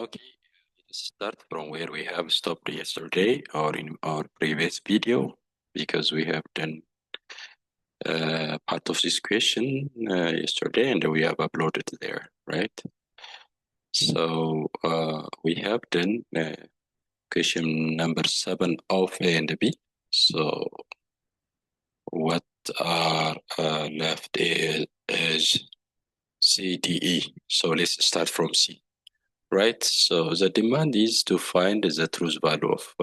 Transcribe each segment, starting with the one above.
Okay, let's start from where we have stopped yesterday or in our previous video, because we have done part of this question yesterday and we have uploaded there, right? So we have done question number 7 of A and B. So what are left is C, D, E. So let's start from C. Right, so the demand is to find the truth value of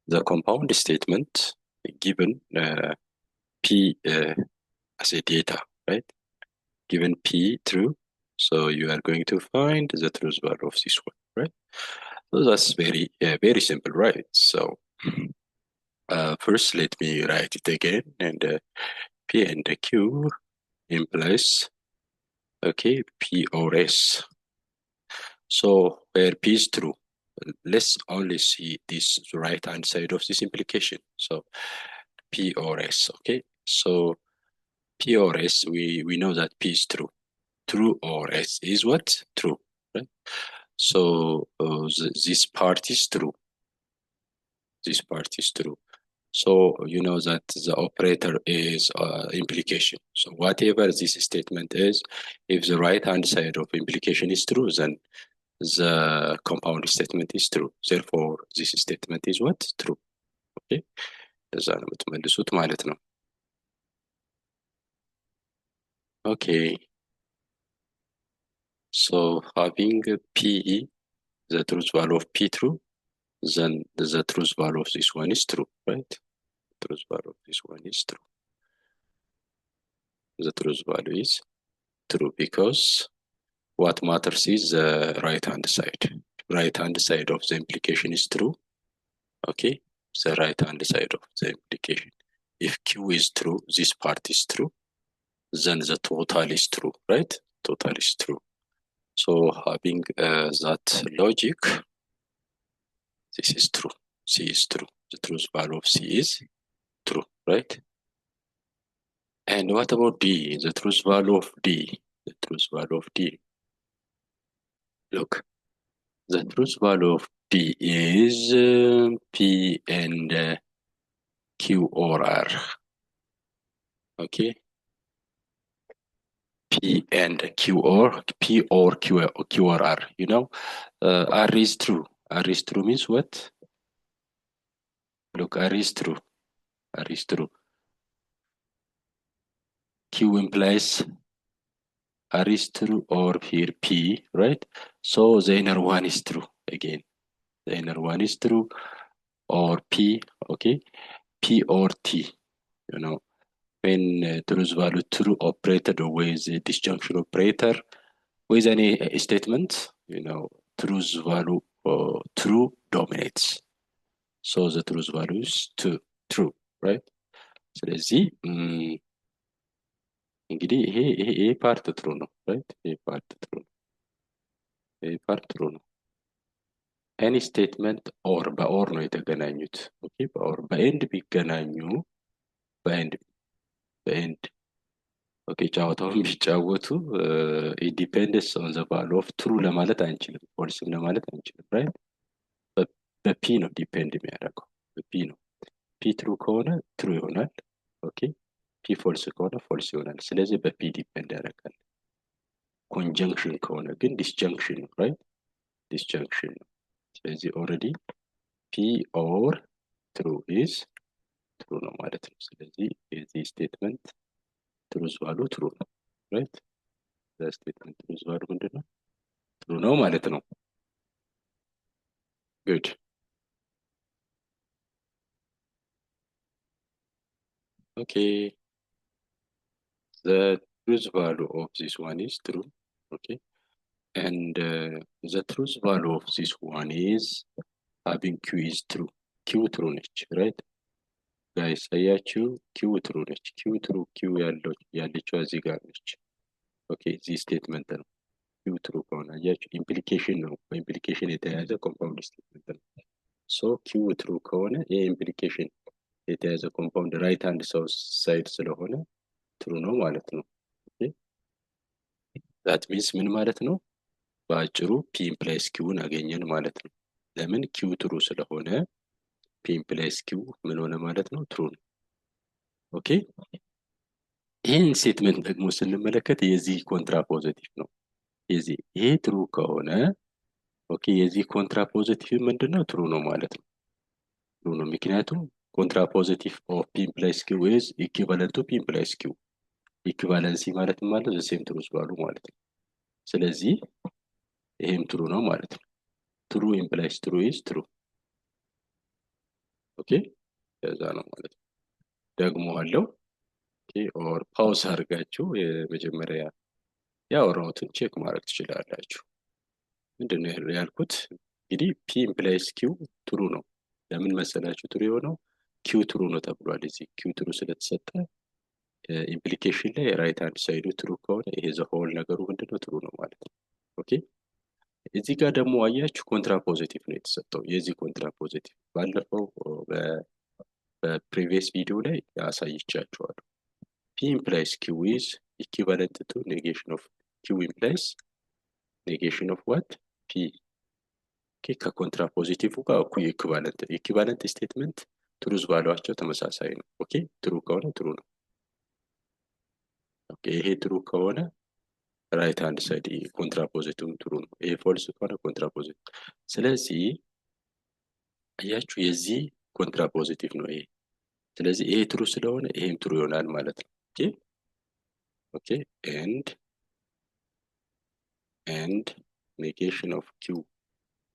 the compound statement given P as a data, right? Given P true, so you are going to find the truth value of this one, right? So that's very simple, right? So first, let me write it again, and P and Q implies, okay, P or S. So where P is true, let's only see this right hand side of this implication. So P or S, okay? So P or S, we know that P is true. True or S is what? True, right? So this part is true. This part is true. So you know that the operator is implication. So whatever this statement is, if the right hand side of implication is true, then the compound statement is true. Therefore, this statement is what? True. Okay? ለዛ ነው የምትመልሱት ማለት ነው። Okay. So having P, the truth value of P true, then the truth value of this one is true, right? The truth value of this one is true. The truth value is true because what matters is the right hand side. Right hand side of the implication is true. Okay, the right hand side of the implication. If Q is true, this part is true, then the total is true, right? Total is true. So having that logic, this is true. C is true. The truth value of C is true, right? And what about D? The truth value of D. The truth value of D. Look, the truth value of D is P and Q or R. Okay. P and Q or P or Q or R. You know, R is true. R is true means what? Look, R is true. R is true. Q implies R is true or here P, right? So the inner one is true again. The inner one is true or P, okay? P or T, you know, when truth value true operated with a disjunction operator with any statement, you know, truth value true dominates. So the truth value is true, right? ስለዚህ እንግዲህ ይሄ ፓርት ትሩ ነው ራይት ይሄ ፓርት ትሩ ነው ይሄ ፓርት ትሩ ነው ኤኒ ስቴትመንት ኦር በኦር ነው የተገናኙት ኦኬ በኦር በኤንድ ቢገናኙ በኤንድ ኦኬ ጨዋታውን ቢጫወቱ ኢንዲፔንደንስ ኦን ዘ ቫሉ ኦፍ ትሩ ለማለት አንችልም ፎልስም ለማለት አንችልም ራይት በፒ ነው ዲፔንድ የሚያደርገው በፒ ነው ፒ ትሩ ከሆነ ትሩ ይሆናል ኦኬ ፒ ፎልስ ከሆነ ፎልስ ይሆናል ስለዚህ በፒ ዲፔንድ ያደርጋል ኮንጀንክሽን ከሆነ ግን ዲስጀንክሽን ነው ራይት ዲስጀንክሽን ነው ስለዚህ ኦልሬዲ ፒ ኦር ትሩ ኢዝ ትሩ ነው ማለት ነው ስለዚህ የዚህ ስቴትመንት ትሩዝ ቫሉ ትሩ ነው ራይት ስቴትመንት ትሩዝ ቫሉ ምንድነው ትሩ ነው ማለት ነው ጉድ okay the truth value of this one is true okay and the truth value of this one is having q is true q true ነች right guys አያችሁ q true ነች q true q ያለችው እዚህ ጋር ነች okay this statement ነው q true ከሆነ አያችሁ implication ነው በimplication የተያዘ compound statement ነው so q true ከሆነ የimplication የተያዘ compound right hand side ስለሆነ true ነው ማለት ነው okay that means ምን ማለት ነው በአጭሩ ፒ ኢምፕላይስ ኪውን አገኘን ማለት ነው። ለምን? ኪው ትሩ ስለሆነ ፒ ኢምፕላይስ ኪው ምን ሆነ ማለት ነው? ትሩ ነው። ኦኬ። ይህን ስቴትመንት ደግሞ ስንመለከት የዚህ ኮንትራ ፖዚቲቭ ነው። ይሄ ትሩ ከሆነ ኦኬ፣ የዚህ ኮንትራ ፖዚቲቭ ምንድነው? ትሩ ነው ማለት ነው። ትሩ ነው ምክንያቱም ኮንትራ ፖዚቲቭ ኦፍ ፒ ኢምፕላይስ ኪው ኢዝ ኢኩቫለንት ቱ ፒ ኢምፕላይስ ኪው። ኢኩቫለንሲ ማለት ማለት ዘ ሴም ትሩዝ ባሉ ማለት ነው። ስለዚህ ይሄም ትሩ ነው ማለት ነው። ትሩ ኢምፕላይስ ትሩ ኢዝ ትሩ። ኦኬ፣ ከዛ ነው ማለት ነው። ደግሞ አለው ኦር ፓውዝ አድርጋችሁ የመጀመሪያ ያወራሁትን ቼክ ማድረግ ትችላላችሁ። ምንድነው ያልኩት? እንግዲህ ፒ ኢምፕላይስ ኪው ትሩ ነው። ለምን መሰላችሁ ትሩ የሆነው? ኪው ትሩ ነው ተብሏል። እዚህ ኪው ትሩ ስለተሰጠ ኢምፕሊኬሽን ላይ ራይት ሃንድ ሳይዱ ትሩ ከሆነ ይሄ ዘሆል ነገሩ ምንድነው? ትሩ ነው ማለት ነው። ኦኬ። እዚህ ጋር ደግሞ አያችሁ ኮንትራ ፖዚቲቭ ነው የተሰጠው። የዚህ ኮንትራ ፖዚቲቭ ባለፈው በፕሪቪየስ ቪዲዮ ላይ አሳይቻችኋለሁ። ፒ ኢምፕላይስ ኪው ኢዝ ኢኩቫለንት ቱ ኔጌሽን ኦፍ ኪው ኢምፕላይስ ኔጌሽን ኦፍ ዋት ፒ። ከኮንትራ ፖዚቲቭ ጋር እኩል ኢኩቫለንት ስቴትመንት ትሩዝ ባሏቸው ተመሳሳይ ነው። ኦኬ፣ ትሩ ከሆነ ትሩ ነው። ኦኬ፣ ይሄ ትሩ ከሆነ ራይት ሃንድ ሳይድ ኮንትራ ፖዚቲቭ ትሩ ነው። ይሄ ፎልስ ከሆነ ኮንትራ ፖዚቲቭ። ስለዚህ አያችሁ የዚህ ኮንትራ ፖዚቲቭ ነው ይሄ። ስለዚህ ይሄ ትሩ ስለሆነ ይሄም ትሩ ይሆናል ማለት ነው። ኦኬ ኦኬ and negation of q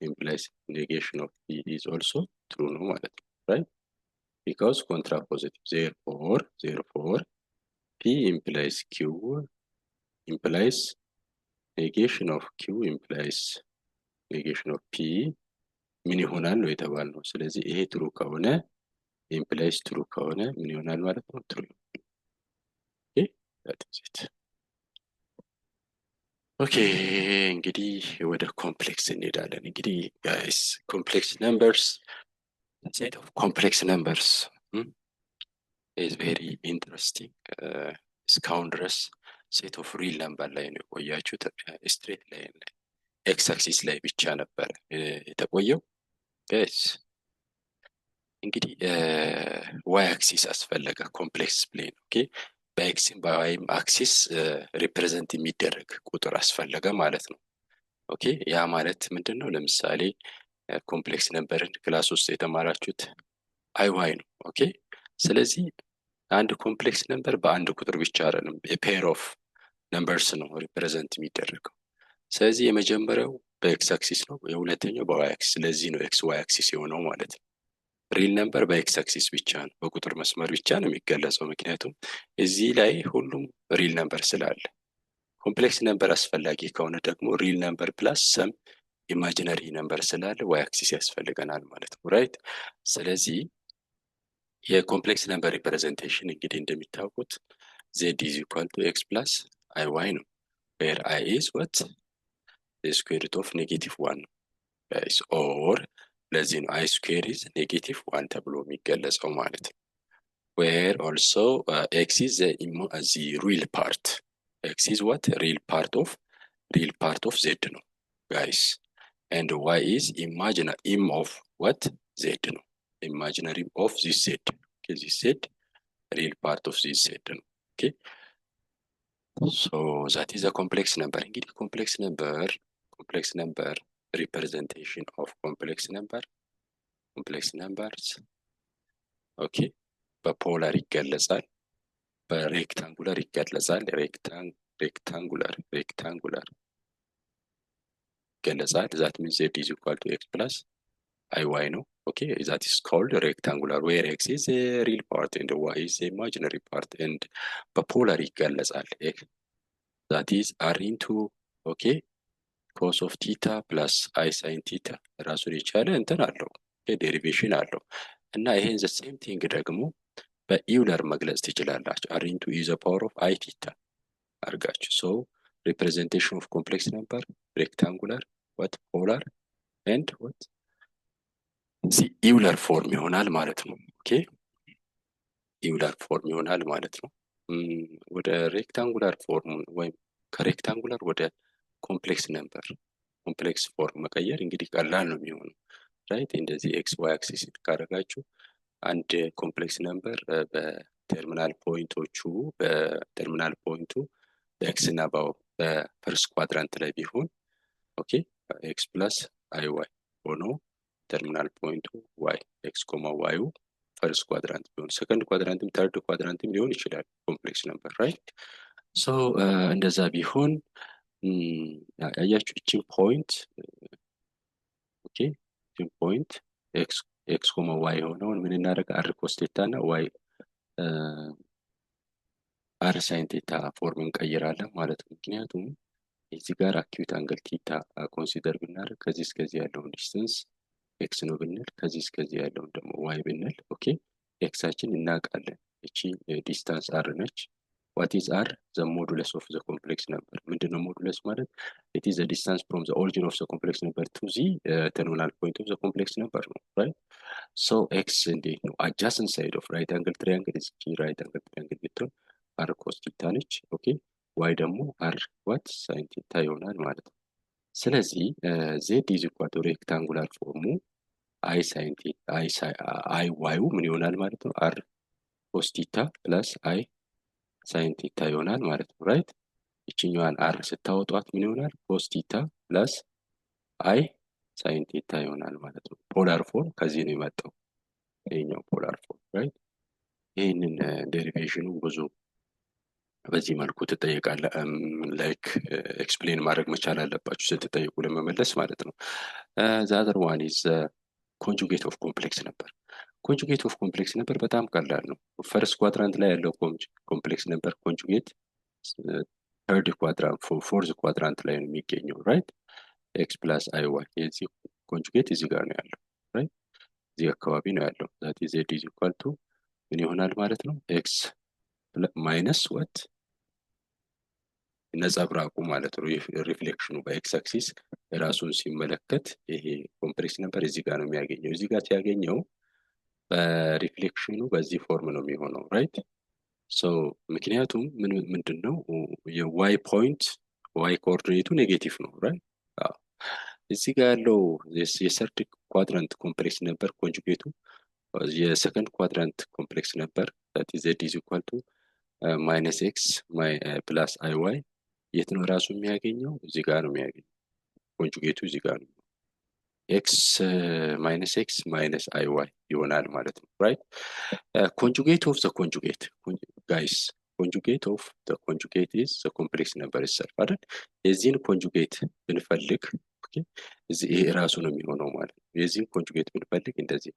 implies negation of p is also true ነው ማለት ነው። right? because contra positive. Therefore p implies q implies negation of q implies negation of p ምን ይሆናል ነው የተባልነው። ስለዚህ ይሄ ትሩ ከሆነ implies ትሩ ከሆነ ምን ይሆናል ማለት ነው? ትሩ። ኦኬ that is it። ኦኬ እንግዲህ ወደ ኮምፕሌክስ እንሄዳለን። እንግዲህ ጋይስ ኮምፕሌክስ ነምበርስ set of complex numbers is very interesting። እስካሁን ድረስ ሴት ኦፍ ሪል ነምበር ላይ ነው የቆያችሁት። ስትሬት ላይ ኤክስ አክሲስ ላይ ብቻ ነበር የተቆየው። ጋይስ እንግዲህ ዋይ አክሲስ አስፈለገ ኮምፕሌክስ ፕሌን። ኦኬ በኤክስም በዋይም አክሲስ ሪፕሬዘንት የሚደረግ ቁጥር አስፈለገ ማለት ነው። ኦኬ ያ ማለት ምንድነው? ለምሳሌ ኮምፕሌክስ ነምበርን ክላስ ውስጥ የተማራችሁት አይዋይ ነው። ኦኬ ስለዚህ አንድ ኮምፕሌክስ ነምበር በአንድ ቁጥር ብቻ አይደለም፣ ፔር ኦፍ ነምበርስ ነው ሪፕሬዘንት የሚደረገው። ስለዚህ የመጀመሪያው በኤክስ አክሲስ ነው፣ የሁለተኛው በዋይ አክሲስ። ስለዚህ ነው ኤክስ ዋይ አክሲስ የሆነው ማለት ነው። ሪል ነምበር በኤክስ አክሲስ ብቻ ነው፣ በቁጥር መስመር ብቻ ነው የሚገለጸው። ምክንያቱም እዚህ ላይ ሁሉም ሪል ነምበር ስላለ። ኮምፕሌክስ ነምበር አስፈላጊ ከሆነ ደግሞ ሪል ነምበር ፕላስ ሰም ኢማጂነሪ ነምበር ስላለ ዋይ አክሲስ ያስፈልገናል ማለት ነው። ራይት። ስለዚህ የኮምፕሌክስ ነምበር ሪፕሬዘንቴሽን እንግዲህ እንደሚታወቁት ዜድ ኢዝ ኢኳል ቱ ኤክስ ፕላስ አይ ዋይ ነው። ዌር አይ ኢዝ ዋት ስኩዌር ሩት ኦፍ ኔጌቲቭ ዋን ነው ጋይስ። ኦር ለዚህ ነው አይ ስኩዌር ኢዝ ኔጌቲቭ ዋን ተብሎ የሚገለጸው ማለት ነው። ዌር ኦልሶ ኤክስ ኢዝ ዘ ሪል ፓርት። ኤክስ ኢዝ ዋት ሪል ፓርት ኦፍ ዜድ ነው ጋይስ። ኤንድ ዋይ ኢዝ ኢማጂነሪ ኦፍ ዋት ዜድ ነው። ኢማጂነሪ ኦፍ ዚስ ዜድ። ዚስ ዜድ ሪል ፓርት ኦፍ ዚስ ዜድ ነው። ኦኬ ሶ ዛት ኢዝ አ ኮምፕሌክስ ነምበር። እንግዲህ ኮምፕሌክስ ነምበር representation of complex numbers ኦኬ በፖላር ይገለጻል፣ በሬክታንጉላር ይገለጻል። ሬክታንጉላር ይገለጻል። ዛት ሚንስ z is equal to x plus iy ነው። ኦኬ that is called rectangular where x is a real part and y is a imaginary part and በፖላር ይገለጻል። that is r into ኦኬ ኮስ ኦፍ ቲታ ፕላስ አይ ሳይን ቲታ ራሱን የቻለ እንትን አለው ዴሪቬሽን አለው። እና ይሄን ዘ ሴም ቲንግ ደግሞ በኢውለር መግለጽ ትችላላችሁ። አር ኢንቱ ኢ ዘ ፓወር ኦፍ አይ ቲታ አድርጋችሁ። ሶ ሪፕሬዘንቴሽን ኦፍ ኮምፕሌክስ ነምበር ሬክታንጉላር ዋት ፖላር ኤንድ ዋት ኢውለር ፎርም ይሆናል ማለት ነው። ኦኬ ኢውለር ፎርም ይሆናል ማለት ነው። ወደ ሬክታንጉላር ፎርም ወይም ከሬክታንጉላር ወደ ኮምፕሌክስ ነምበር ኮምፕሌክስ ፎርም መቀየር እንግዲህ ቀላል ነው የሚሆነው ራይት። እንደዚህ ኤክስ ዋይ አክሲስ ካደረጋችሁ አንድ ኮምፕሌክስ ነምበር በተርሚናል ፖይንቱ በኤክስ እና በፈርስት ኳድራንት ላይ ቢሆን ኦኬ ኤክስ ፕላስ አይ ዋይ ሆኖ ተርሚናል ፖይንቱ ዋይ ኤክስ ኮማ ዋዩ ፈርስት ኳድራንት ቢሆን ሰከንድ ኳድራንትም ተርድ ኳድራንትም ሊሆን ይችላል ኮምፕሌክስ ነምበር ራይት። ሶ እንደዛ ቢሆን ያያችሁ እቺን ፖይንት ኦኬ እቺን ፖይንት ኤክስ ኮማ ዋይ የሆነውን ምን እናደርግ አር ኮስ ቴታ እና ዋይ አር ሳይን ቴታ ፎርም እንቀይራለን ማለት ነው። ምክንያቱም እዚህ ጋር አኪዩት አንግል ቴታ ኮንሲደር ብናደርግ ከዚህ እስከዚህ ያለውን ዲስታንስ ኤክስ ነው ብንል ከዚህ እስከዚህ ያለውን ደግሞ ዋይ ብንል ኦኬ ኤክሳችን እናውቃለን እቺ ዲስታንስ አር ነች። what is r the modulus of the complex number ምንድነው ሞዱለስ ማለት it is the distance from the origin of the complex number to the terminal point of the complex number ነው right. so x እንዴት ነው adjacent side of right angle triangle is right angle triangle ብትሆን r cos theta ነች ኦኬ y ደግሞ r what sin theta ይሆናል ማለት ነው። ስለዚህ z is equal to rectangular form i sin theta i y ምን ይሆናል ማለት ነው r cos theta plus i ሳይን ቴታ ይሆናል ማለት ነው ራይት። እቺኛዋን አር ስታወጧት ምን ይሆናል ኮስ ቴታ ፕለስ አይ ሳይን ቴታ ይሆናል ማለት ነው። ፖላር ፎርም ከዚህ ነው የመጣው ይሄኛው ፖላር ፎርም ራይት። ይሄንን ዴሪቬሽኑ ብዙ በዚህ መልኩ ትጠይቃለ ላይክ ኤክስፕሌን ማድረግ መቻል አለባችሁ ስትጠይቁ ለመመለስ ማለት ነው። the other one is conjugate of complex number ኮንጁጌት ኦፍ ኮምፕሌክስ ነበር በጣም ቀላል ነው። ፈርስት ኳድራንት ላይ ያለው ኮምፕሌክስ ነበር ኮንጁጌት ተርድ ኳድራንት ፎርዝ ኳድራንት ላይ ነው የሚገኘው ራይት። ኤክስ ፕላስ አይ ዋይ የዚህ ኮንጁጌት እዚህ ጋር ነው ያለው ራይት እዚህ አካባቢ ነው ያለው ዛት ኢዝ ዜድ ኢዝ ኢኳል ቱ ምን ይሆናል ማለት ነው ኤክስ ማይነስ ወት ነጸብራቁ ማለት ነው ሪፍሌክሽኑ በኤክስ አክሲስ ራሱን ሲመለከት ይሄ ኮምፕሌክስ ነበር እዚህ ጋር ነው የሚያገኘው። እዚህ ጋር ሲያገኘው በሪፍሌክሽኑ በዚህ ፎርም ነው የሚሆነው ራይት። ሶ ምክንያቱም ምንድነው የዋይ ፖይንት ዋይ ኮኦርዲኔቱ ኔጌቲቭ ነው ራይት። እዚህ ጋር ያለው የሰርድ ኳድራንት ኮምፕሌክስ ነበር ኮንጁጌቱ የሰከንድ ኳድራንት ኮምፕሌክስ ነበር that is z is equal to minus x plus iy የት ነው ራሱ የሚያገኘው እዚህ ጋር ነው የሚያገኘው ኮንጁጌቱ እዚህ ጋር ነው x minus x minus iy ይሆናል ማለት ነው ራይት። conjugate of the conjugate guys conjugate of the conjugate is the complex number itself አይደል። የዚህን ኮንጁጌት ብንፈልግ ኦኬ እዚህ ራሱ ነው የሚሆነው ማለት ነው። የዚህን ኮንጁጌት ብንፈልግ እንደዚህ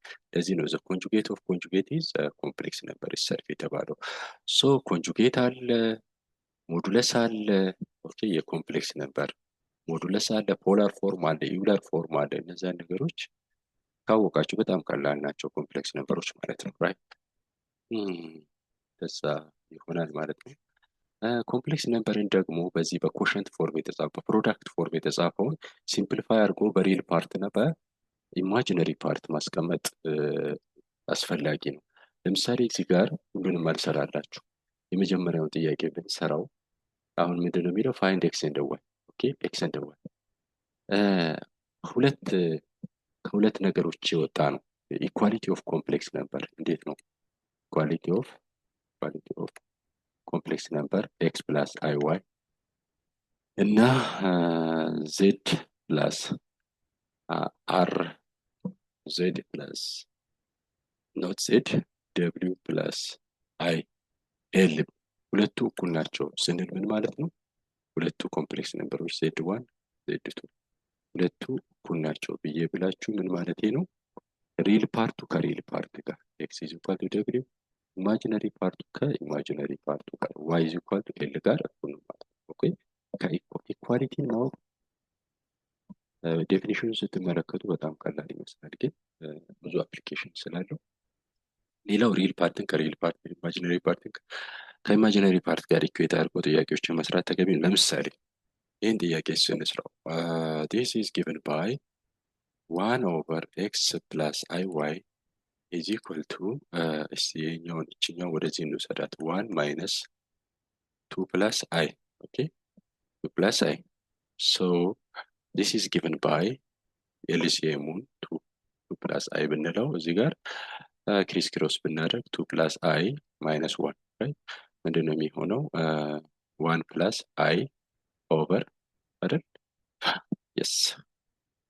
ነው the conjugate of conjugate is the complex number itself የተባለው። ሶ ኮንጁጌት አለ ሞዱለስ አለ ኦኬ የኮምፕሌክስ ነበር ሞዱለስ አለ ፖላር ፎርም አለ ዩላር ፎርም አለ። እነዚህ ነገሮች ካወቃችሁ በጣም ቀላል ናቸው ኮምፕሌክስ ነምበሮች ማለት ነው ራይት። ተሳ ይሆናል ማለት ነው። ኮምፕሌክስ ነምበርን ደግሞ በዚህ በኮሸንት ፎርም የተጻፈው ፕሮዳክት ፎርም የተጻፈውን ሲምፕሊፋይ አድርጎ በሪል ፓርት እና በኢማጂነሪ ፓርት ማስቀመጥ አስፈላጊ ነው። ለምሳሌ እዚህ ጋር ሁሉንም አልሰራላችሁ የመጀመሪያውን ጥያቄ ብንሰራው አሁን ምንድነው የሚለው ፋይንድ ኤክስ ኤንድ ዋይ ኦኬ ኤክስ ኤንድ ዋይ ከሁለት ነገሮች የወጣ ነው። ኢኳሊቲ ኦፍ ኮምፕሌክስ ነበር እንዴት ነው ኢኳሊቲ ኦፍ ኮምፕሌክስ ነበር ኤክስ ፕላስ አይ ዋይ እና ዜድ ፕላስ አር ዜድ ፕላስ ኖት ዜድ ደብሊው ፕላስ አይ ኤል ሁለቱ እኩል ናቸው ስንል ምን ማለት ነው? ሁለቱ ኮምፕሌክስ ነምበሮች z1 z2 ሁለቱ እኩል ናቸው ብዬ ብላችሁ ምን ማለት ነው? ሪል ፓርቱ ከሪል ፓርት ጋር x is equal to w ኢማጂነሪ ፓርቱ ከኢማጂነሪ ፓርቱ ጋር y is equal to l ጋር እኩል ነው ማለት ነው። ኦኬ ከኢኳሊቲ ነው ዴፊኒሽኑን ስትመለከቱ በጣም ቀላል ይመስላል ግን ብዙ አፕሊኬሽን ስላለው ሌላው ሪል ፓርትን ከሪል ፓርት ኢማጂነሪ ፓርትን ከኢማጂነሪ ፓርት ጋር ኢኩዌት አድርጎ ጥያቄዎችን መስራት ተገቢ ነው። ለምሳሌ ይህን ጥያቄ ስንስራው this is given by 1 over x plus iy is equal to ይሄኛውን እችኛው ወደዚህ እንውሰዳት 1 minus 2 plus i okay 2 plus i so this is given by LCM-ን 2 plus I ብንለው እዚህ ጋር ክሪስ ክሮስ ብናደርግ 2 plus I minus 1 right ምንድነው የሚሆነው 1 plus I over አይደል yes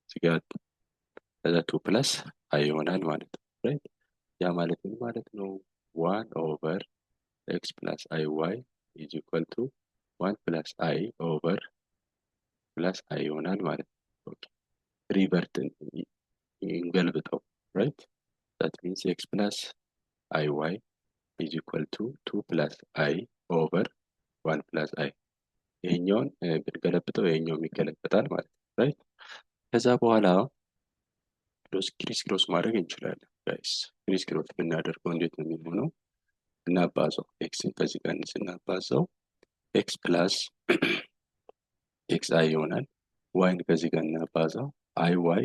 እዚህ ጋር 2 plus I ይሆናል ማለት ነው right ያ ማለት ምን ማለት ነው 1 over x plus iy is equal to 1 plus I over plus I ይሆናል ማለት ነው ኦኬ ሪቨርት እንገልብጠው right that means x plus iy is equal to 2 plus I over 1 plus I ይሄኛውን ብንገለብጠው ይሄኛው ይገለበጣል ማለት ነው right ከዛ በኋላ ክሪስ ክሮስ ማድረግ እንችላለን ጋይስ ክሪስ ክሮስ ብናደርገው እንዴት ነው የሚሆነው እናባዛው x ከዚህ ጋር ስናባዛው x plus xi ይሆናል y ከዚህ ጋር እናባዛው iy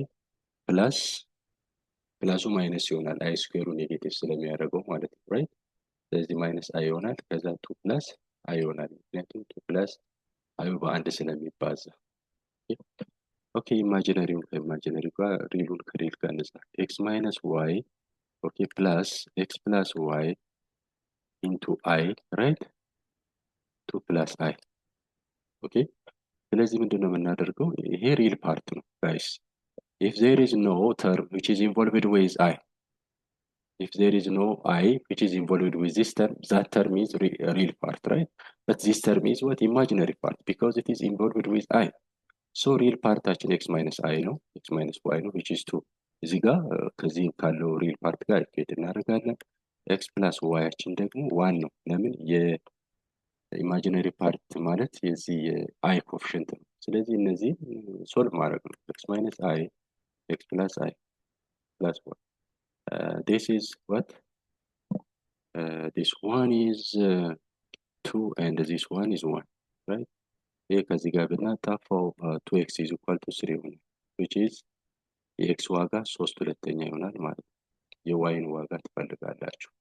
plus ፕላሱ ማይነስ ይሆናል i ስኩዌሩ ኔጌቲቭ ስለሚያደርገው ማለት ነው right ስለዚህ ማይነስ i ይሆናል ከዛ 2 plus i ይሆናል ምክንያቱም 2 plus i በአንድ ስለሚባዛ ኦኬ ኢማጂነሪውን ከኢማጂነሪ ጋር ሪሉን ከሪል ጋር እንጻፍ x minus y ኦኬ plus x plus y into I right 2 plus I ኦኬ ስለዚህ ምንድነው የምናደርገው ይሄ ሪል ፓርት ነው guys if there is no term which is involved with I if there is no I which is involved with this term that term is real part right but this term is what imaginary part because it is involved with I so real parታችን x minus I ነው x minus y ነው which is 2 እዚህ ጋር ከዚህ ካለው ሪል ፓርት ጋር ኢኩዌት እናደርጋለን x plus y አችን ደግሞ 1 ነው ለምን የኢማጂነሪ ፓርት ማለት የዚህ I ኮኤፊሺየንት ነው ስለዚህ እነዚህ ሶልቭ ማድረግ ነው x minus I x plus I plus 1 this is what this one is 2 and this one is 1 right ይሄ ከዚህ ጋር ብናጣፋው 2x is equal to 3 ይሆናል which is የx ዋጋ 3/2 ይሆናል ማለት ነው የyን ዋጋ ትፈልጋላችሁ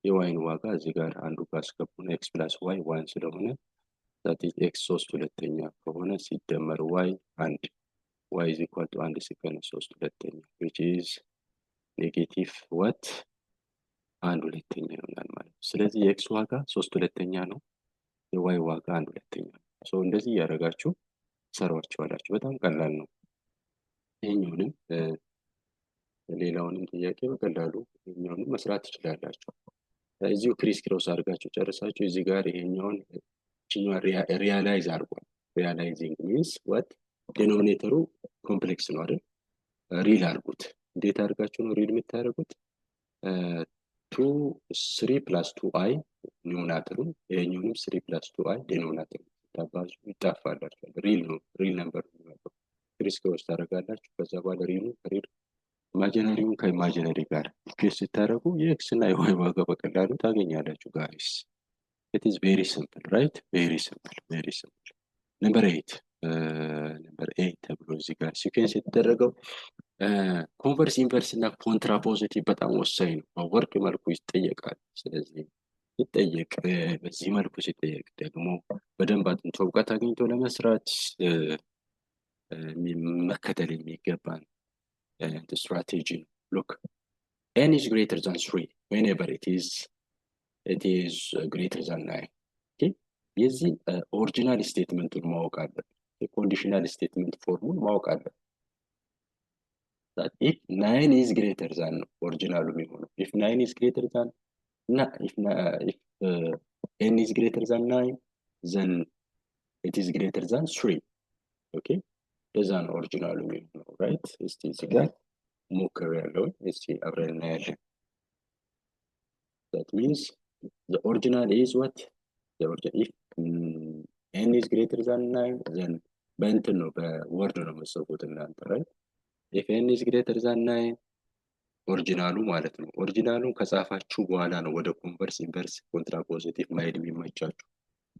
የyን ዋጋ እዚህ ጋር አንዱ ጋር አስገቡና x plus y 1 ስለሆነ that is x 3/2 ከሆነ ሲደመር y 1 y is equal to 1 ሲቀነስ 3/2 which is negative what 1/2 ይሆናል ማለት ነው ስለዚህ የx ዋጋ 3/2 ነው የy ዋጋ 1/2 ነው ሶ እንደዚህ ያደርጋችሁ ሰራዋችኋላችሁ በጣም ቀላል ነው ይሄኛውንም ሌላውንም ጥያቄ በቀላሉ ይሄኛውንም መስራት ትችላላችሁ እዚሁ ክሪስ ክሮስ አድርጋችሁ ጨርሳችሁ እዚህ ጋር ይሄኛውን ሪያላይዝ አድርጓል ሪያላይዚንግ means what ዲኖሚኔተሩ ኮምፕሌክስ ነው አይደል ሪል አድርጉት እንዴት አድርጋችሁ ነው ሪል የምታደርጉት 3 plus 2i ኒውመሬተሩ ይሄኛውንም 3 plus 2i ዲኖሚኔተሩ ታባዙ ይጣፋላችሁ ሪል ነው ሪል ነምበር ነው ክሪስ ክሮስ ታደርጋላችሁ ከዛ በኋላ ሪሉ ከሪል ኢማጂነሪውን ከኢማጂነሪ ጋር ኢኩዌት ስታደርጉ የኤክስ እና የዋይ ዋጋ በቀላሉ ታገኛላችሁ ጋይስ it is very simple right very simple number 8 number 8 ተብሎ እዚህ ጋር ሲኩዌንስ የተደረገው ኮንቨርስ ኢንቨርስ እና ኮንትራ ፖዚቲቭ በጣም ወሳኝ ነው በወርቅ መልኩ ይጠየቃል ስለዚህ ይጠየቅ በዚህ መልኩ ሲጠየቅ ደግሞ በደንብ አጥንቶ እውቀት አግኝቶ ለመስራት መከተል የሚገባን the strategy look n is greater than 3 whenever it is greater than 9 okay የዚህ ኦሪጂናል ስቴትመንቱን ማወቅ አለብን የኮንዲሽናል ስቴትመንት ፎርሙን ማወቅ አለብን that if 9 is greater than ኦሪጂናሉ የሚሆነው if 9 is greater than እና if n is greater than 9 then it is greater than 3 okay ለዛ ነው ኦሪጂናሉ የሚሆነው right እስቲ እዚህ ጋር ሞክር ያለው እስቲ አብረን እናያለን that means the original is what the original if n is greater than 9 then በእንትን ነው በወርድ ነው የምትሰጡት እናንተ right if n is greater than 9 ኦሪጂናሉ ማለት ነው ኦሪጂናሉን ከጻፋችሁ በኋላ ነው ወደ ኮንቨርስ ኢንቨርስ ኮንትራ ፖዚቲቭ ማይድ የሚመቻችሁ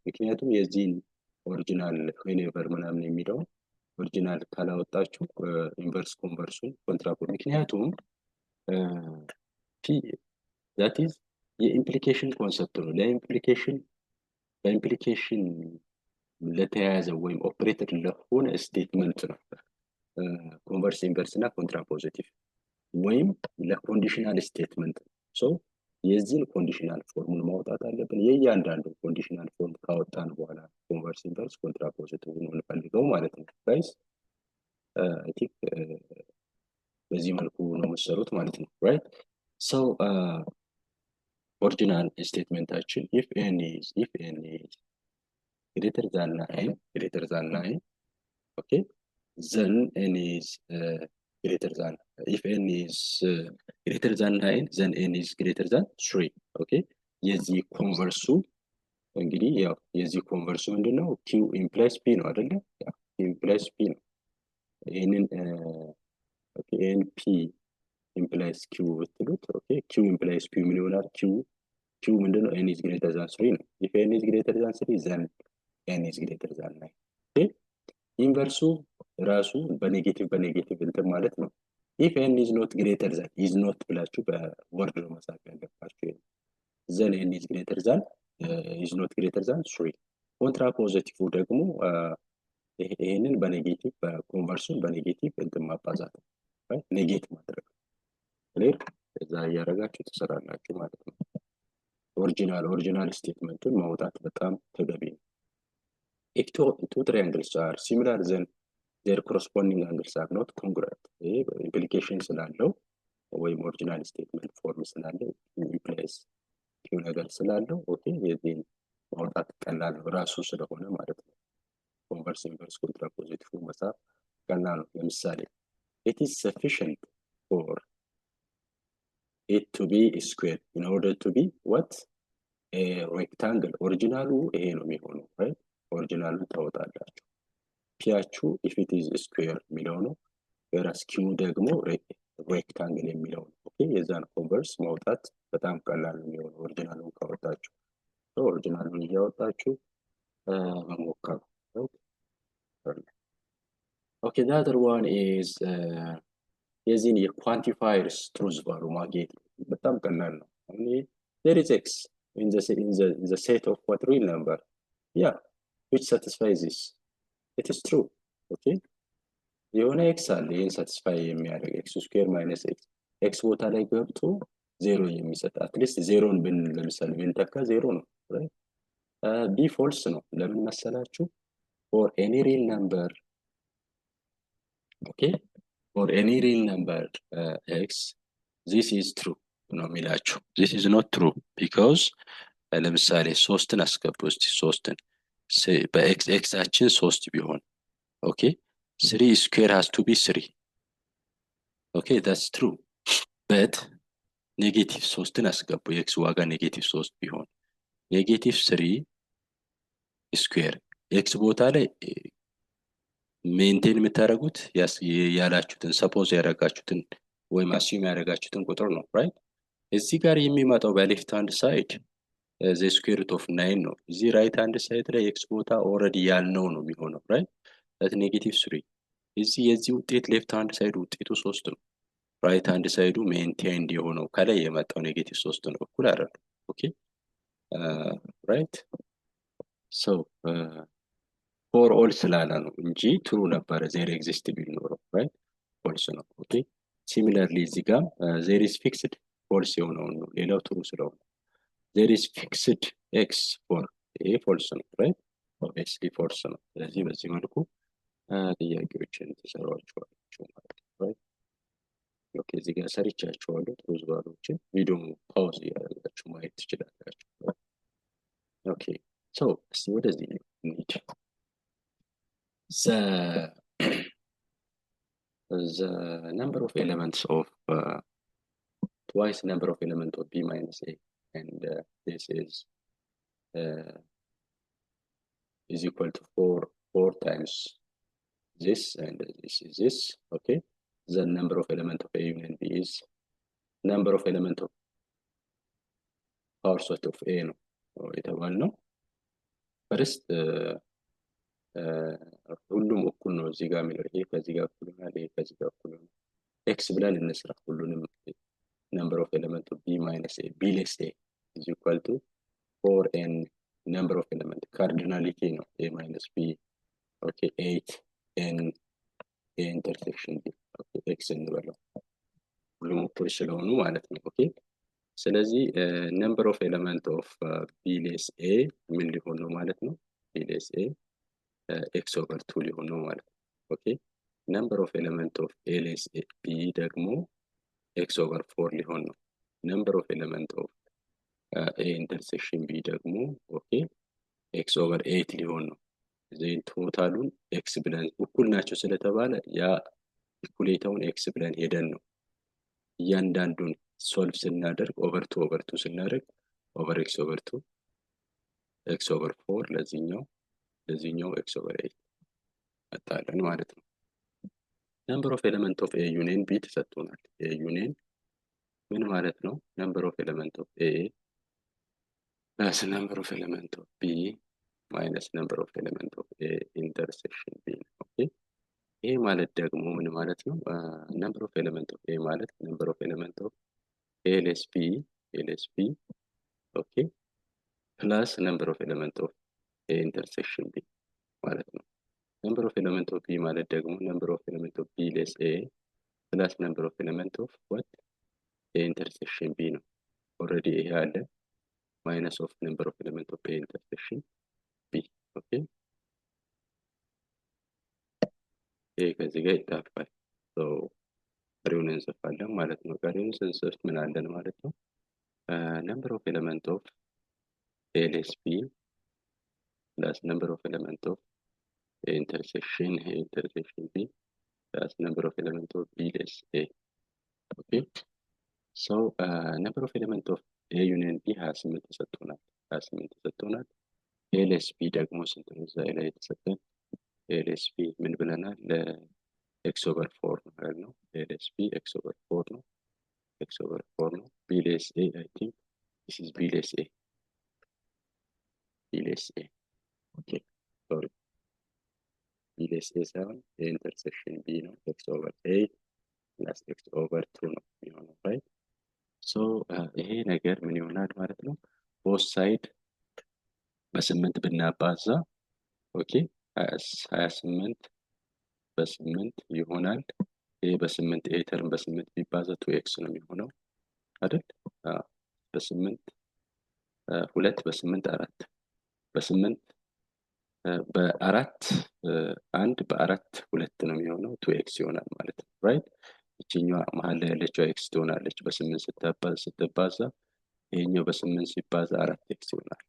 ምክንያቱም የዚህን ኦሪጂናል whenever ምናምን የሚለው ኦሪጂናል ካላወጣችሁ ኢንቨርስ ኮንቨርሱን ኮንትራ ምክንያቱም that is የኢምፕሊኬሽን ኮንሰፕት ነው ለኢምፕሊኬሽን ለተያያዘ ወይም ኦፕሬተር ለሆነ ስቴትመንት ነው ኮንቨርስ ኢንቨርስ እና ኮንትራፖዚቲቭ ወይም ለኮንዲሽናል ስቴትመንት ሶ የዚህን ኮንዲሽናል ፎርሙን ማውጣት አለብን። የእያንዳንዱ ኮንዲሽናል ፎርም ካወጣን በኋላ ኮንቨርስ ኢንቨርስ ኮንትራፖዚቲቭ ነው እንፈልገው ማለት ነው ጋይስ። አይ ቲንክ በዚህ መልኩ ነው የምትሰሩት ማለት ነው ራይት። ሶ ኦሪጂናል ስቴትመንታችን if n is greater than 9 okay then n is greater than if n is greater than 9 then n is greater than 3 okay የዚህ ኮንቨርሱ እንግዲህ ያው የዚህ ኮንቨርሱ ምንድነው q implies p ነው አይደለ? ያው q implies p ነው። ይሄንን okay np implies q ብትሉት okay q implies p ምን ይሆናል? q ምንድነው? n is greater than 3 ነው። if n is greater than 3 then n is greater than 9 okay ኢንቨርሱ ራሱ በኔጌቲቭ እንትን ማለት ነው። if n is not greater than is not ብላችሁ በወርድ ነው መጻፍ ያለባችሁ። then n is greater than is not greater than 3 ኮንትራፖዚቲቭ ደግሞ ይሄንን በኔጌቲቭ በኮንቨርሱን በኔጌቲቭ እንትን ማባዛት ነው ኔጌት ማድረግ ክሊር እዛ እያደረጋችሁ ትሰራላችሁ ማለት ነው። ኦሪጂናል ስቴትመንቱን ማውጣት በጣም ተገቢ ነው። if two triangles are similar then their corresponding angles are not congruent ይሄ ኢምፕሊኬሽን ስላለው ወይም ኦሪጂናል ስቴትመንት ፎርም ስላለው ኢምፕላይስ ኪው ነገር ስላለው ኦኬ የዚህን ማውጣት ቀላል ነው ራሱ ስለሆነ ማለት ነው። ኮንቨርስ ኢንቨርስ ኮንትራፖዚቲቭ መጻፍ ቀላል ነው። ለምሳሌ it is sufficient for it to be square in order to be what a rectangle ኦሪጂናሉ ይሄ ነው የሚሆነው right ኦሪጂናሉ ታወጣላችሁ። ፒያችሁ if it is square የሚለው ነው whereas q ደግሞ rectangle የሚለው ነው። ኦኬ የዛን ኮንቨርስ ማውጣት በጣም ቀላል ነው የሚሆነው ኦሪጂናሉን ካወጣችሁ። ኦሪጂናሉን እያወጣችሁ መሞከሩ ኦኬ the other one is የዚህን የኳንቲፋየርስ ትሩዝ ቫሉ ማግኘት በጣም ቀላል ነው። there is x in the set of what real number yeah which satisfies this it is true okay የሆነ x አለ ይሄን ሳቲስፋይ የሚያደርግ x ስኩዌር ማይነስ x ቦታ ላይ ገብቶ ዜሮ የሚሰጥ አትሊስት ዜሮን ለምሳሌ ብንተካ ዜሮ ነው right b false ነው። ለምን መሰላችሁ? for any real number okay for any real number x this is true ነው የሚላችሁ this is not true because ለምሳሌ 3ን አስገቡ እስቲ 3ን በx አችን 3 ቢሆን okay 3 square has to be 3 okay that's true but ኔጌቲቭ 3ን አስገቡ የx ዋጋ ኔጌቲቭ 3 ቢሆን ኔጌቲቭ 3 ስኩዌር x ቦታ ላይ ሜንቴን የምታደርጉት ያላችሁትን ሰፖዝ ያደረጋችሁትን ወይም አሲዩም ያደረጋችሁትን ቁጥር ነው right እዚህ ጋር የሚመጣው በሌፍት ሃንድ ሳይድ the square root of 9 ነው። እዚህ ራይት ሃንድ ሳይድ ላይ x ቦታ ኦልሬዲ ያልነው ነው የሚሆነው right that ኔጌቲቭ 3 እዚህ የዚህ ውጤት ሌፍት ሃንድ ሳይድ ውጤቱ 3 ነው። ራይት ሃንድ ሳይዱ ሜንቴንድ የሆነው ከላይ የመጣው ኔጌቲቭ 3 ነው እኩል አይደለም ኦኬ right so for all ስላለ ነው እንጂ ትሩ ነበረ there exist ቢል ኖሮ right false ነው ኦኬ similarly እዚህ ጋር there is fixed false የሆነው ነው ሌላው ትሩ ስለሆነ there is fixed x for a false ነው right obviously false ነው። ስለዚህ በዚህ መልኩ ጥያቄዎችን ተሰራዋቸዋለሁ ማለት ነው right ኦኬ እዚህ ጋር ሰርቻቸዋለሁ ትሩዝ ቫሉዎችን ቪዲዮ ፓውዝ ያደርጋችሁ ማየት ትችላላችሁ። ኦኬ so እስቲ ወደዚህ እንሂድ። the number of elements of twice number of element of b minus a and this is equal to 4 times this and this is this okay the number of element of a union b is number of element of power set of a ነው የተባልነው first ሁሉም እኩል ነው እዚህ ጋር የሚለው ይሄ ከዚህ ጋር እኩል ነው ይሄ ከዚህ ጋር እኩል ነው x ብለን እንስራ ሁሉንም number of element of b minus a b less a is equal to 4n number of element cardinality ነው a minus b okay 8 n a enter ኢንተርሴክሽን ቢ ኤክስ እንበለው ሁሉም እኩል ስለሆኑ ማለት ነው። ኦኬ ስለዚህ ነምበር ኦፍ ኤሌመንት ኦፍ ቢ ሌስ ኤ ምን ሊሆን ነው ማለት ነው? ቢ ሌስ ኤ ኤክስ ኦቨር 2 ሊሆን ነው ማለት ነው። ኦኬ ነምበር ኦፍ ኤሌመንት ኦፍ ኤ ሌስ ቢ ደግሞ ኤክስ ኦቨር 4 ሊሆን ነው። ነምበር ኦፍ ኤሌመንት ኦፍ ኤ ኢንተርሴክሽን ቢ ደግሞ ኦኬ ኤክስ ኦቨር 8 ሊሆን ነው። ዜን ቶታሉን ኤክስ ብለን እኩል ናቸው ስለተባለ ያ ኢኩሌታውን ኤክስ ብለን ሄደን ነው እያንዳንዱን ሶልቭ ስናደርግ ኦቨር 2 ስናደርግ ኦቨር ኤክስ ኦቨር 2 ኤክስ ኦቨር 4 ለዚህኛው ኤክስ ኦቨር 8 መጣለን ማለት ነው። ነምበር ኦፍ ኤሌመንት ኦፍ ኤ ዩኒየን ቢ ተሰጥቶናል። ኤ ዩኒየን ምን ማለት ነው? ነምበር ኦፍ ኤሌመንት ኦፍ ኤ ፕላስ ነምበር ኦፍ ኤሌመንት ኦፍ ቢ ማይነስ ነምበር ኦፍ ኤሌመንት ኦፍ ኤ ኢንተርሴክሽን ቢ ነው። ኦኬ ይሄ ማለት ደግሞ ምን ማለት ነው? ነምበር ኦፍ ኤሌመንት ኦፍ ኤ ማለት ነምበር ኦፍ ኤሌመንት ኦፍ ኤ ሌስ ቢ ኦኬ ፕላስ ነምበር ኦፍ ኤሌመንት ኦፍ ኤ ኢንተርሴክሽን ቢ ማለት ነው። ነምበር ኦፍ ኤሌመንት ኦፍ ቢ ማለት ደግሞ ነምበር ኦፍ ኤሌመንት ኦፍ ቢ ሌስ ኤ ፕላስ ነምበር ኦፍ ኤሌመንት ኦፍ ዋት ኤ ኢንተርሴክሽን ቢ ነው። ኦልሬዲ ይሄ አለ ማይነስ ኦፍ ነምበር ኦፍ ኤሌመንት ኦፍ ኤ ኢንተርሴክሽን ቢ ኦኬ ይሄ ከዚህ ጋር ይጣፋል። ሶ ቀሪውን እንጽፋለን ማለት ነው። ቀሪውን ስንጽፍ ምን አለን ማለት ነው? ነምበር ኦፍ ኤሌመንት ኦፍ ኤ ሌስ ቢ ፕላስ ነምበር ኦፍ ኤሌመንት ኦፍ ኢንተርሴክሽን ቢ ፕላስ ነምበር ኦፍ ኤሌመንት ኦፍ ቢ ሌስ ኤ ኦኬ ሶ ነምበር ኦፍ ኤሌመንት ኦፍ ኤ ዩኒየን ቢ 28 ተሰጥቶናል። ኤ ሌስ ቢ ደግሞ ስንት ነው? እዛ ላይ የተሰጠን ኤ ሌስ ቢ ምን ብለናል? ኤክስ ኦቨር 4 ነው ያልነው። ኤ ሌስ ቢ ኤክስ ኦቨር 4 ነው። ቢ ሌስ ኤ አይ ቲንክ ዲስ ኢዝ ቢ ሌስ ኤ ኦኬ ሶሪ ቢ ሌስ ኤ ሳይሆን ኤ ኢንተርሴክሽን ቢ ነው። ኤክስ ኦቨር 8 ፕላስ ኤክስ ኦቨር 2 ነው የሚሆነው ራይት። ሶ ይሄ ነገር ምን ይሆናል ማለት ነው? ቦት ሳይድ በ8 ብናባዛ ኦኬ 28 በ8 ይሆናል። ይሄ በ8 ኤ ተርም በ8 ቢባዛ 2x ነው የሚሆነው አይደል? በ8 2 በ8 4 በ8 በ4 1 በ4 2 ነው የሚሆነው 2x ይሆናል ማለት ነው ራይት። እቺኛዋ መሀል ላይ ያለችው x ትሆናለች በ8 ስትባዛ ይሄኛው በ8 ሲባዛ 4x ይሆናል።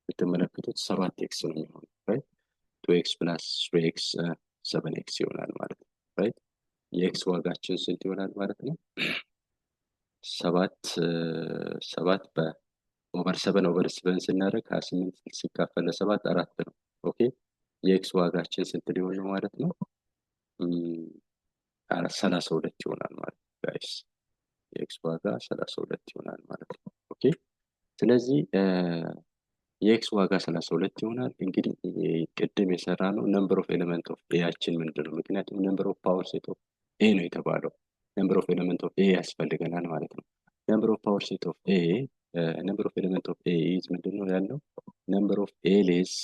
የምትመለከቱት 7x ነው የሚሆነው ራይት። 2x ፕላስ 3x 7x ይሆናል ማለት ነው ራይት። የኤክስ ዋጋችን ስንት ይሆናል ማለት ነው? 7 በኦቨር 7 ስናደርግ 28 ሲካፈል ለ7 4 ነው። ኦኬ የኤክስ ዋጋችን ስንት ሊሆን ነው ማለት ነው? 32 ይሆናል ማለት ነው ጋይስ። የኤክስ ዋጋ 32 ይሆናል ማለት ነው። ኦኬ ስለዚህ የኤክስ ዋጋ 32 ይሆናል። እንግዲህ ቅድም የሰራ ነው ነምበር ኦፍ ኤሌመንት ኦፍ ኤ ያችን ምንድን ነው? ምክንያቱም ነምበር ኦፍ ፓወር ሴት ኦፍ ኤ ነው የተባለው። ነምበር ኦፍ ኤሌመንት ኦፍ ኤ ያስፈልገናል ማለት ነው። ነምበር ኦፍ ፓወር ሴት ኦፍ ኤ ነምበር ኦፍ ኤሌመንት ኦፍ ኤ ኢዝ ምንድን ነው ያለው? ነምበር ኦፍ ኤ ሌስ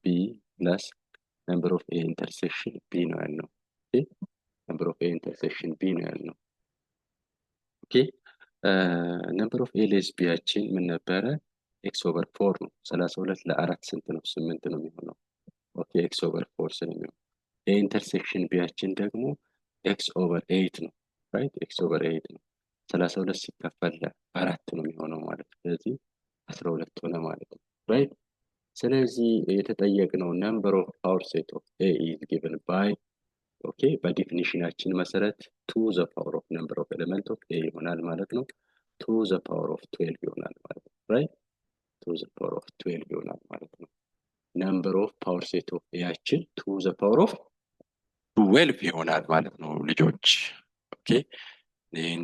ቢ ፕላስ ነምበር ኦፍ ኤ ኢንተርሴክሽን ቢ ነው ያልነው። ኦኬ ነምበር ኦፍ ኤ ኢንተርሴክሽን ቢ ነው ያልነው። ኦኬ ነምበር ኦፍ ኤ ሌስ ቢያችን ምን ነበረ? ኤክስ ኦቨር 4 ነው። 32 ለ4 ስንት ነው? 8 ነው የሚሆነው። ኦኬ ኤክስ ኦቨር 4 ስለሚሆን ኤ ኢንተርሴክሽን ቢያችን ደግሞ ኤክስ ኦቨር 8 ነው ራይት። ኤክስ ኦቨር 8 ነው። 32 ሲከፈል ለ4 ነው የሚሆነው ማለት ነው። ስለዚህ 12 ሆነ ማለት ነው ራይት። ስለዚህ የተጠየቅነው ነምበር ኦፍ ፓወር ሴት ኦፍ ኤ ኢዝ ጊቨን ባይ ኦኬ በዲፊኒሽናችን መሰረት 2 ዘ ፓወር ኦፍ ነምበር ኦፍ ኤሌመንት ኦፍ ኤ ይሆናል ማለት ነው። 2 ዘ ፓወር ኦፍ 12 ይሆናል ማለት ነው ራይት። 2 ዘ ፓወር ኦፍ 12 ይሆናል ማለት ነው። ነምበር ኦፍ ፓወር ሴት ኦፍ ኤ ያችን 2 ዘ ፓወር ኦፍ 12 ይሆናል ማለት ነው ልጆች። ኦኬ ይህን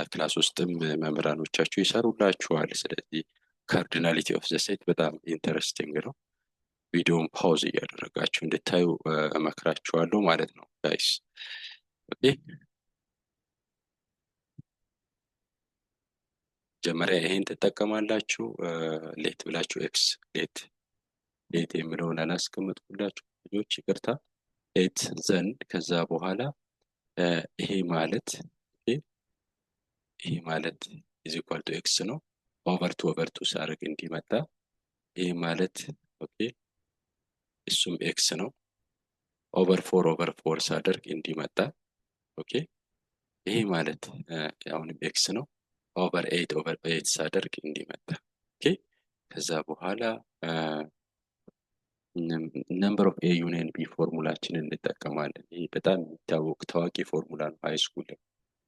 ክላስ ውስጥም መምህራኖቻችሁ ይሰሩላችኋል። ስለዚህ ካርዲናሊቲ ኦፍ ዘ ሴት በጣም ኢንተረስቲንግ ነው። ቪዲዮውን ፓውዝ እያደረጋችሁ እንድታዩ እመክራችኋለሁ ማለት ነው ጋይስ። ኦኬ መጀመሪያ ይሄን ትጠቀማላችሁ። ሌት ብላችሁ ኤክስ ሌት የሚለውን አላስቀምጥኩላችሁ። ልጆች ይቅርታ። ኤት ዘን ከዛ በኋላ ይሄ ማለት ይሄ ማለት ኢዝ ኢኳል ቱ ኤክስ ነው። ኦቨር ቱ ሳደርግ እንዲመጣ ይሄ ማለት ኦኬ እሱም ኤክስ ነው። ኦቨር ፎር ሳደርግ እንዲመጣ ኦኬ ይሄ ማለት አሁንም ኤክስ ነው። ኦቨር ኤት ሳደርግ እንዲመጣ ኦኬ። ከዛ በኋላ ነምበር ኦፍ ኤ ዩኒየን ቢ ፎርሙላችንን እንጠቀማለን። ይሄ በጣም የሚታወቅ ታዋቂ ፎርሙላ ነው ሃይ ስኩል።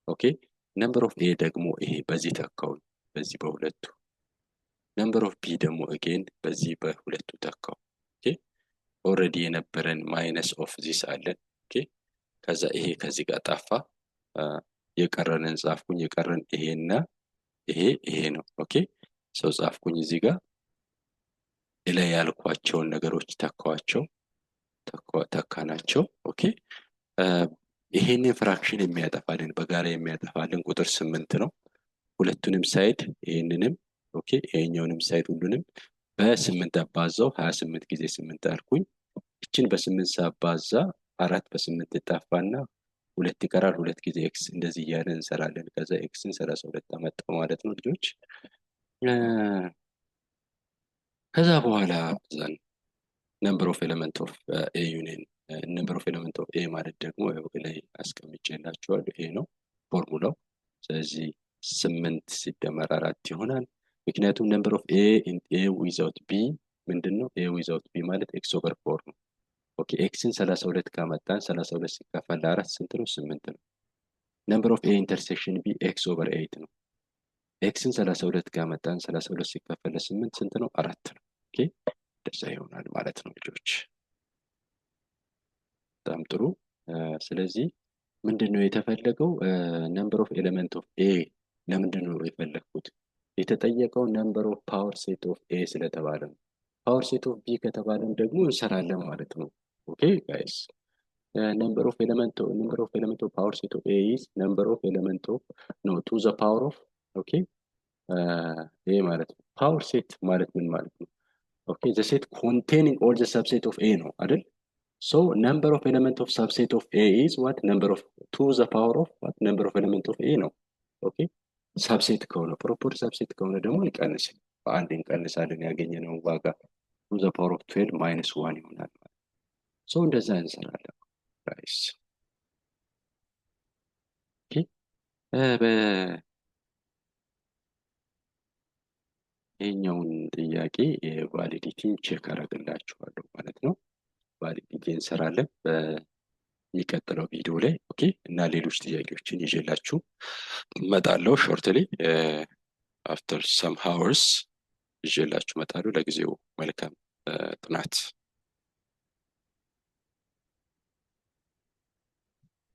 ኦኬ ነምበር ኦፍ ኤ ደግሞ ይሄ በዚህ ተካው፣ በዚህ በሁለቱ። ነምበር ኦፍ ቢ ደግሞ አጌን በዚህ በሁለቱ ተካው። ኦኬ ኦልሬዲ የነበረን ማይነስ ኦፍ ዚስ አለን። ኦኬ ከዛ ይሄ ከዚህ ጋር ጠፋ። የቀረንን ጻፍኩኝ። የቀረን ይሄና ይሄ ነው። ኦኬ ሰው ጻፍኩኝ እዚህ ጋር ላይ ያልኳቸውን ነገሮች ተካናቸው። ኦኬ ይሄንን ፍራክሽን የሚያጠፋልን በጋራ የሚያጠፋልን ቁጥር 8 ነው። ሁለቱንም ሳይድ ይሄንንም ኦኬ ይሄኛውንም ሳይድ ሁሉንም በ8 አባዛው 28 ጊዜ 8 አልኩኝ። እችን በ8 ሳባዛ 4 በ8 ይጣፋና 2 ይቀራል። 2 ጊዜ ኤክስ እንደዚህ እያለ እንሰራለን። ከዛ ኤክስን 32 አመጣው ማለት ነው ልጆች። ከዛ በኋላ ዘን ነምበር ኦፍ ኤሌመንት ኦፍ ኤ ዩኒየን ነምበር ኦፍ ኤሌመንት ኦፍ ኤ ማለት ደግሞ ላይ አስቀምጬላችኋለሁ። ይሄ ነው ፎርሙላው። ስለዚህ 8 ሲደመር 4 ይሆናል። ምክንያቱም ነምበር ኦፍ ኤ ዊዛውት ቢ ምንድነው? ኤ ዊዛውት ቢ ማለት ኤክስ ኦቨር 4 ነው። ኦኬ ኤክስን 32 ካመጣን 32 ሲካፈል ለ4 ስንት ነው? 8 ነው። ነምበር ኦፍ ኤ ኢንተርሴክሽን ቢ ኤክስ ኦቨር 8 ነው። ኤክስን 32 ካመጣን 32 ሲካፈል ለ8 ስንት ነው? 4 ነው። ኦኬ እንደዛ ይሆናል ማለት ነው ልጆች። በጣም ጥሩ። ስለዚህ ምንድነው የተፈለገው? ነምበር ኦፍ ኤሌመንት ኦፍ ኤ ለምንድነው የፈለኩት? የተጠየቀው ነምበር ኦፍ ፓወር ሴት ኦፍ ኤ ስለተባለ ነው። ፓወር ሴት ኦፍ ቢ ከተባለም ደግሞ እንሰራለን ማለት ነው። ኦኬ ጋይስ number of element of power set of A is number of element of to the power of okay ይሄ ማለት ነው። ፓወር ሴት ማለት ምን ማለት ነው? ኦኬ the set containing all the subset of A ነው አይደል? so number of element of subset of A is what? number of to the power of what? number of element of A ነው። ኦኬ subset ከሆነ ፕሮፐር subset ከሆነ ደግሞ ይቀንስ፣ በአንድ እንቀንሳለን ያገኘነው ዋጋ to the power of 12 minus 1 ይሆናል ማለት so እንደዛ እንሰራለን guys። ኦኬ ይሄኛውን ጥያቄ የቫሊዲቲን ቼክ አደርግላችኋለሁ ማለት ነው። ቫሊዲቲ እንሰራለን በሚቀጥለው ቪዲዮ ላይ ኦኬ። እና ሌሎች ጥያቄዎችን ይዤላችሁ እመጣለሁ ሾርትሊ አፍተር ሰም ሃወርስ ይዤላችሁ እመጣለሁ። ለጊዜው መልካም ጥናት